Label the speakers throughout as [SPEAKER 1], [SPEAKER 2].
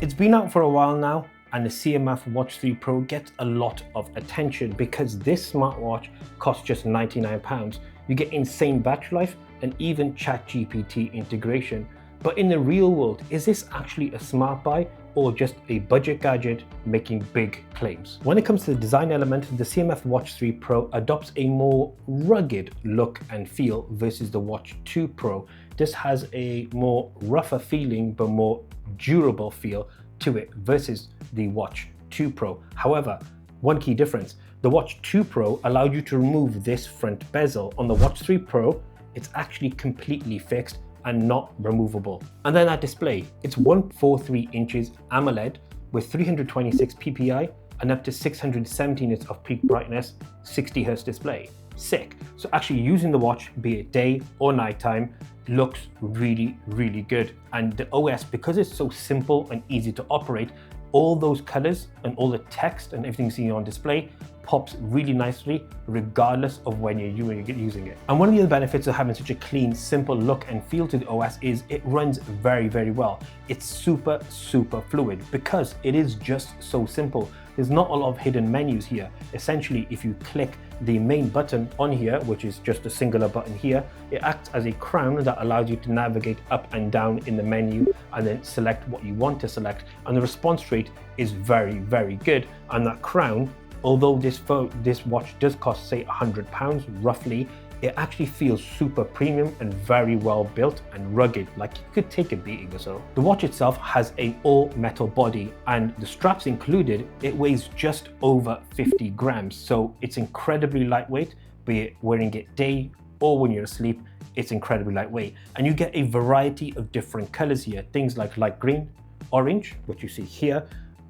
[SPEAKER 1] It's been out for a while now, and the CMF Watch 3 Pro gets a lot of attention because this smartwatch costs just £99. You get insane battery life and even ChatGPT integration. But in the real world, is this actually a smart buy or just a budget gadget making big claims? When it comes to the design element, the CMF Watch 3 Pro adopts a more rugged look and feel versus the Watch 2 Pro. This has a more rougher feeling but more durable feel to it versus the Watch 2 Pro. However, one key difference, the Watch 2 Pro allowed you to remove this front bezel. On the Watch 3 Pro, it's actually completely fixed and not removable. And then that display, it's 143 inches AMOLED with 326 ppi and up to 670 nits of peak brightness, 60 Hz display. Sick. So actually using the watch, be it day or nighttime, looks really, really good. And the OS, because it's so simple and easy to operate, all those colors and all the text and everything you see on display pops really nicely regardless of when you're using it. And one of the other benefits of having such a clean, simple look and feel to the OS is it runs very, very well. It's super, super fluid because it is just so simple. There's not a lot of hidden menus here. Essentially, if you click the main button on here, which is just a singular button here, it acts as a crown that allows you to navigate up and down in the menu and then select what you want to select. And the response rate is very, very good. And that crown, although this watch does cost, say, £100 roughly, it actually feels super premium and very well built and rugged, like you could take a beating or so. The watch itself has an all metal body and the straps included, it weighs just over 50 grams. So it's incredibly lightweight, be it wearing it day or when you're asleep, it's incredibly lightweight. And you get a variety of different colors here, things like light green, orange, which you see here,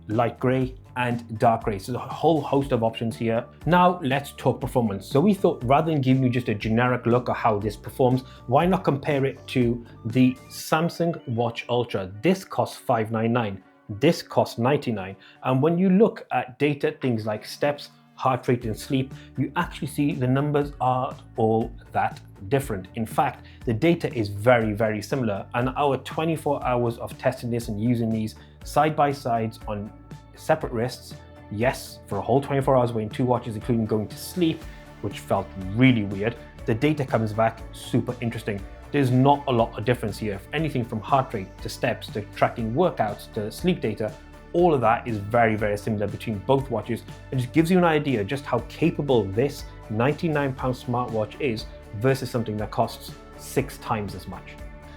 [SPEAKER 1] light gray and dark gray. So there's a whole host of options here. Now let's talk performance. So we thought rather than giving you just a generic look at how this performs, why not compare it to the Samsung Watch Ultra? This costs $599, this costs $99. And when you look at data, things like steps, heart rate and sleep, you actually see the numbers aren't all that different. In fact, the data is very, very similar. And our 24 hours of testing this and using these side by sides on separate wrists, yes, for a whole 24 hours wearing two watches, including going to sleep, which felt really weird, the data comes back super interesting. There's not a lot of difference here. If anything, from heart rate to steps to tracking workouts to sleep data, all of that is very, very similar between both watches. It just gives you an idea just how capable this £99 smartwatch is versus something that costs 6 times as much.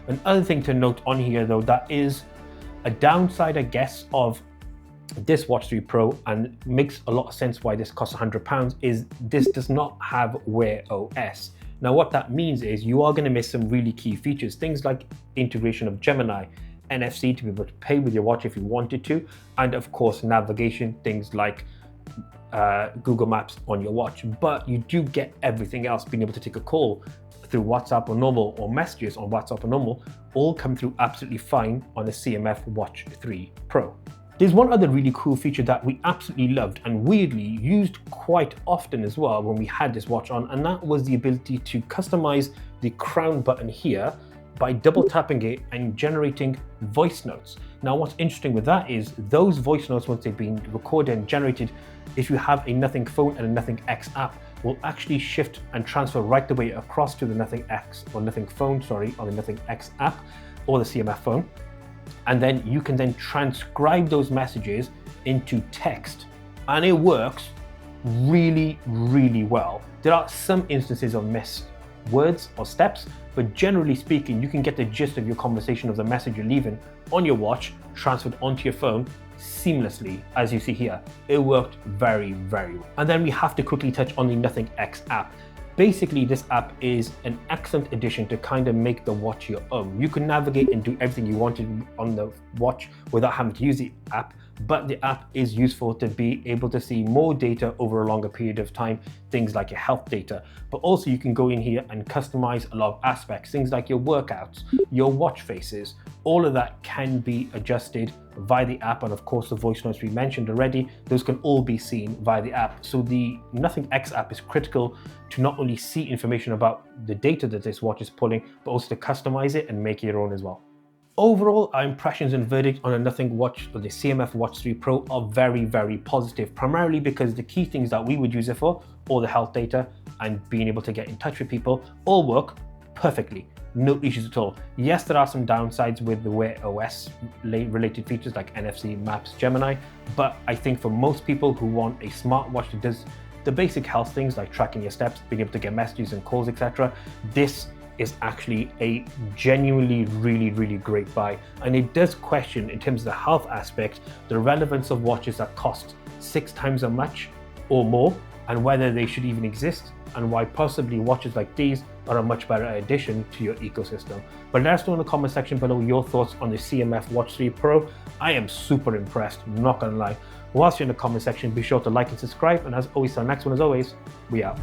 [SPEAKER 1] Another thing to note on here though, that is a downside, I guess, of this Watch 3 Pro, and makes a lot of sense why this costs £100, is this does not have Wear OS. Now what that means is you are going to miss some really key features, things like integration of Gemini, NFC to be able to pay with your watch if you wanted to, and of course navigation, things like Google Maps on your watch. But you do get everything else, being able to take a call through WhatsApp or normal, or messages on WhatsApp or normal, all come through absolutely fine on the CMF Watch 3 Pro. There's one other really cool feature that we absolutely loved and weirdly used quite often as well when we had this watch on, and that was the ability to customize the crown button here by double tapping it and generating voice notes. Now what's interesting with that is those voice notes, once they've been recorded and generated, if you have a Nothing phone and a Nothing X app, will actually shift and transfer right the way across to the Nothing X or Nothing phone, sorry, or the Nothing X app or the CMF phone. And then you can then transcribe those messages into text, and it works really, really well. There are some instances of missed words or steps, but generally speaking, you can get the gist of your conversation, of the message you're leaving on your watch, transferred onto your phone seamlessly, as you see here. It worked very, very well. And then we have to quickly touch on the Nothing X app. Basically, this app is an excellent addition to kind of make the watch your own. You can navigate and do everything you wanted on the watch without having to use the app, but the app is useful to be able to see more data over a longer period of time, things like your health data. But also you can go in here and customize a lot of aspects, things like your workouts, your watch faces, all of that can be adjusted via the app. And of course, the voice notes we mentioned already, those can all be seen via the app. So the Nothing X app is critical to not only see information about the data that this watch is pulling, but also to customize it and make it your own as well. Overall, our impressions and verdict on the Nothing Watch or the CMF Watch 3 Pro are very, very positive, primarily because the key things that we would use it for, all the health data and being able to get in touch with people, all work perfectly. No issues at all. Yes, there are some downsides with the Wear OS related features like NFC, Maps, Gemini, but I think for most people who want a smartwatch that does the basic health things like tracking your steps, being able to get messages and calls, etc., this is actually a genuinely really great buy. And it does question, in terms of the health aspect, the relevance of watches that cost 6 times as much or more, and whether they should even exist, and why possibly watches like these are a much better addition to your ecosystem. But let us know in the comment section below your thoughts on the CMF Watch 3 Pro. I am super impressed, not gonna lie. Whilst you're in the comment section, be sure to like and subscribe, and as always, till the next one, as always, we out.